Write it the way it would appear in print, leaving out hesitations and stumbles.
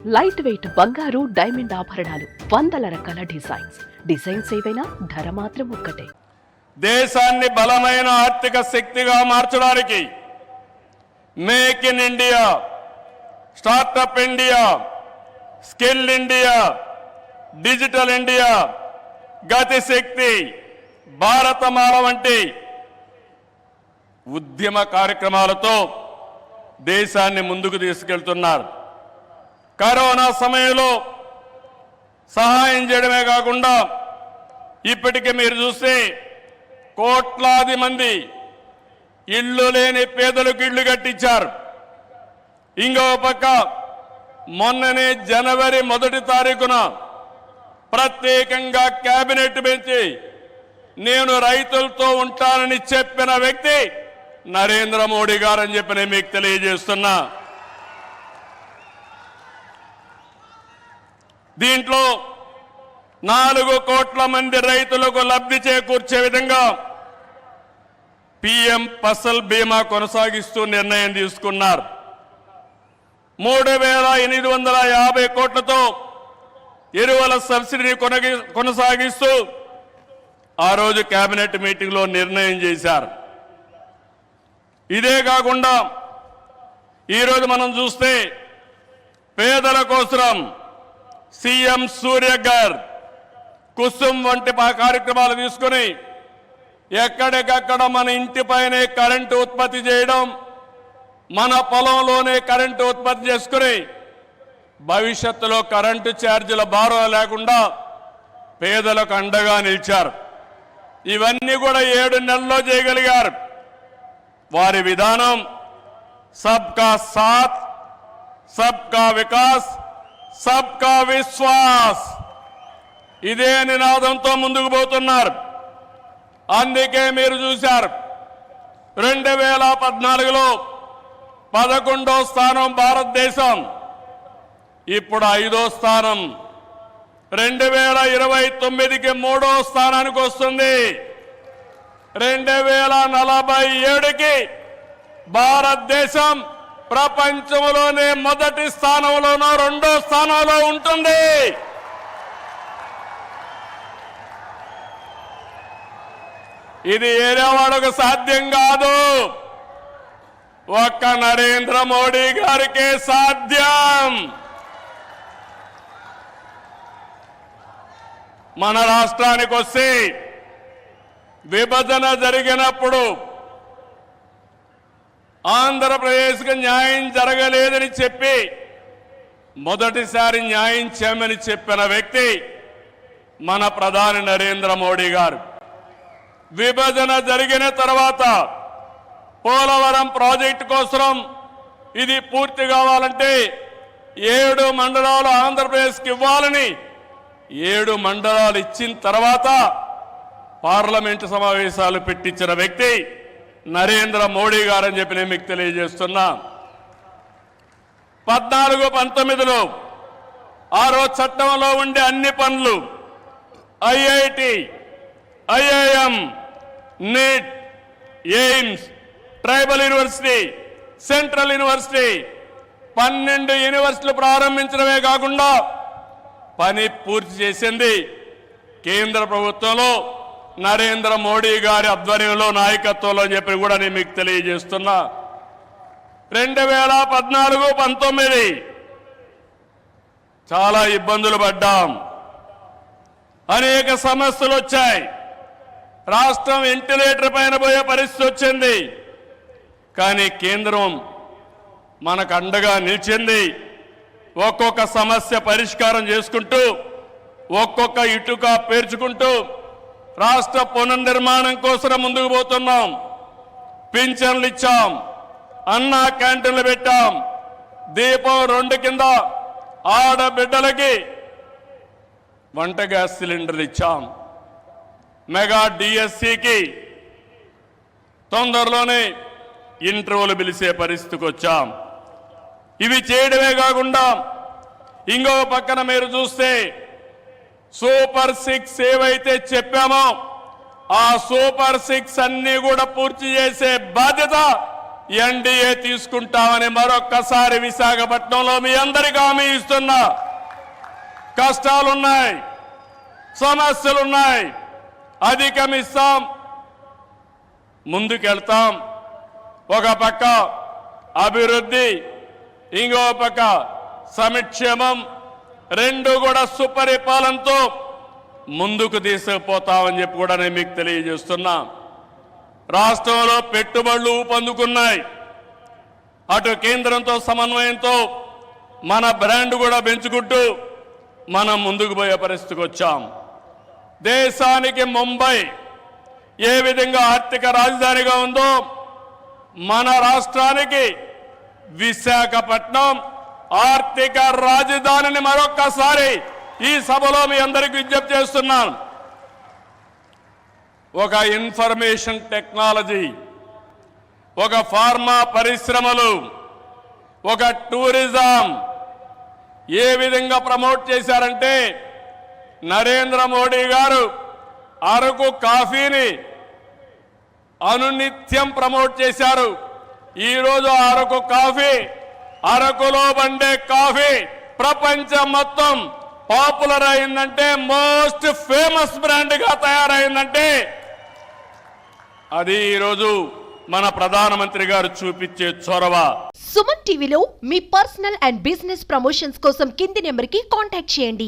Light weight బంగారు diamond ఆభరణాలు, వందల రకాల డిజైన్స్ ఏవైనా ధర మాత్రం ఒక్కటే. దేశాన్ని బలమైన ఆర్థిక శక్తిగా మార్చడానికి make in India, startup India, skill India, digital India, Gatishakti, Bharatmala వంటి ఉద్యమ కార్యక్రమాలతో దేశాన్ని ముందుకు తీసుకెళ్తున్నారు. కరోనా సమయంలో సహాయం చేయడమే కాకుండా ఇప్పటికే మీరు చూస్తే కోట్లాది మంది ఇళ్ళు లేని పేదలకు ఇళ్ళు కట్టించారు. ఇంకో పక్క మొన్ననే జనవరి 1వ తారీఖున ప్రత్యేకంగా కేబినెట్ పెంచి నేను రైతులతో ఉంటానని చెప్పిన వ్యక్తి నరేంద్ర మోడీ గారని చెప్పి నేను మీకు తెలియజేస్తున్నా. దీంట్లో 4 కోట్ల మంది రైతులకు లబ్ధి చేకూర్చే విధంగా పీఎం ఫసల్ బీమా కొనసాగిస్తూ నిర్ణయం తీసుకున్నారు. 3,850 కోట్లతో ఎరువుల సబ్సిడీని కొనసాగిస్తూ ఆ రోజు కేబినెట్ మీటింగ్లో నిర్ణయం చేశారు. ఇదే కాకుండా ఈరోజు మనం చూస్తే పేదల కోసం సీఎం సూర్య గారు కుసుమ్ వంటి కార్యక్రమాలు తీసుకుని ఎక్కడికక్కడ మన ఇంటిపైనే కరెంటు ఉత్పత్తి చేయడం, మన పొలంలోనే కరెంటు ఉత్పత్తి చేసుకుని భవిష్యత్తులో కరెంటు ఛార్జీల భారం లేకుండా పేదలకు అండగా నిలిచారు. ఇవన్నీ కూడా 7 నెలల్లో చేయగలిగారు. వారి విధానం సబ్కా సాత్, సబ్కా వికాస్, సబ్కా విశ్వాస్, ఇదే నినాదంతో ముందుకు పోతున్నారు. అందుకే మీరు చూశారు 2014లో 11వ స్థానం భారతదేశం, ఇప్పుడు 5వ స్థానం. 2029కి 3వ స్థానానికి వస్తుంది. 2047కి భారతదేశం ప్రపంచంలోనే మొదటి స్థానంలోనో 2వ స్థానంలో ఉంటుంది. ఇది ఏరేవాళ్ళకు సాధ్యం కాదు, ఒక్క నరేంద్ర మోడీ గారికే సాధ్యం. మన రాష్ట్రానికి వస్తే విభజన జరిగినప్పుడు ఆంధ్రప్రదేశ్కి న్యాయం జరగలేదని చెప్పి మొదటిసారి న్యాయం చేయమని చెప్పిన వ్యక్తి మన ప్రధాని నరేంద్ర మోడీ గారు. విభజన జరిగిన తర్వాత పోలవరం ప్రాజెక్టు కోసం ఇది పూర్తి కావాలంటే 7 మండలాలు ఆంధ్రప్రదేశ్కి ఇవ్వాలని 7 మండలాలు ఇచ్చిన తర్వాత పార్లమెంటు సమావేశాలు పెట్టించిన వ్యక్తి నరేంద్ర మోడీ గారని చెప్పి నేను మీకు తెలియజేస్తున్నా. 14-19లో ఆ రోజు చట్టంలో ఉండే అన్ని పనులు IIT, IIM, NEET, AIIMS, tribal university, central university 12 యూనివర్సిటీలు ప్రారంభించడమే కాకుండా పని పూర్తి చేసింది కేంద్ర ప్రభుత్వంలో నరేంద్ర మోడీ గారి ఆధ్వర్యంలో, నాయకత్వంలో అని చెప్పి కూడా నేను మీకు తెలియజేస్తున్నా. 2014-19 చాలా ఇబ్బందులు పడ్డాం, అనేక సమస్యలు వచ్చాయి. రాష్ట్రం వెంటిలేటర్ పైన పోయే పరిస్థితి వచ్చింది. కానీ కేంద్రం మనకు అండగా నిలిచింది. ఒక్కొక్క సమస్య పరిష్కారం చేసుకుంటూ, ఒక్కొక్క ఇటుక పేర్చుకుంటూ రాష్ట్ర పునర్నిర్మాణం కోసం ముందుకు పోతున్నాం. పింఛన్లు ఇచ్చాం, అన్నా క్యాంటీన్లు పెట్టాం, దీపం 2 కింద ఆడబిడ్డలకి వంట గ్యాస్ సిలిండర్లు ఇచ్చాం, మెగా డిఎస్సికి తొందరలోనే ఇంటర్వ్యూలు పిలిచే పరిస్థితికి వచ్చాం. ఇవి చేయడమే కాకుండా ఇంకో పక్కన మీరు చూస్తే సూపర్ 6 ఏవైతే చెప్పామో ఆ సూపర్ 6 అన్ని కూడా పూర్తి చేసే బాధ్యత ఎన్డీఏ తీసుకుంటామని మరొక్కసారి విశాఖపట్నంలో మీ అందరికీ హామీ ఇస్తున్నా. కష్టాలున్నాయి, సమస్యలున్నాయి, అధిగమిస్తాం, ముందుకెళ్తాం. ఒక పక్క అభివృద్ధి, ఇంకో పక్క సంక్షేమం, రెండు కూడా సుపరిపాలనతో ముందుకు తీసుకుపోతామని చెప్పి కూడా నేను మీకు తెలియజేస్తున్నా. రాష్ట్రంలో పెట్టుబడులు ఊపందుకున్నాయి. అటు కేంద్రంతో సమన్వయంతో మన బ్రాండ్ కూడా పెంచుకుంటూ మనం ముందుకు పోయే పరిస్థితికి వచ్చాం. దేశానికి ముంబై ఏ విధంగా ఆర్థిక రాజధానిగా ఉందో మన రాష్ట్రానికి విశాఖపట్నం ఆర్థిక రాజధానిని మరొక్కసారి ఈ సభలో మీ అందరికీ విజ్ఞప్తి చేస్తున్నాను. ఒక ఇన్ఫర్మేషన్ టెక్నాలజీ, ఒక ఫార్మా పరిశ్రమలు, ఒక టూరిజం ఏ విధంగా ప్రమోట్ చేశారంటే నరేంద్ర మోడీ గారు అరకు కాఫీని అనునిత్యం ప్రమోట్ చేశారు. ఈరోజు అరకు కాఫీ, అరకులో పండే కాఫీ ప్రపంచం మొత్తం పాపులర్ అయిందంటే, మోస్ట్ ఫేమస్ బ్రాండ్ గా తయారైందంటే అది ఈరోజు మన ప్రధానమంత్రి గారు చూపించే చొరవ. సుమన్ టీవీలో మీ పర్సనల్ అండ్ బిజినెస్ ప్రమోషన్స్ కోసం కింది నెంబర్కి కాంటాక్ట్ చేయండి.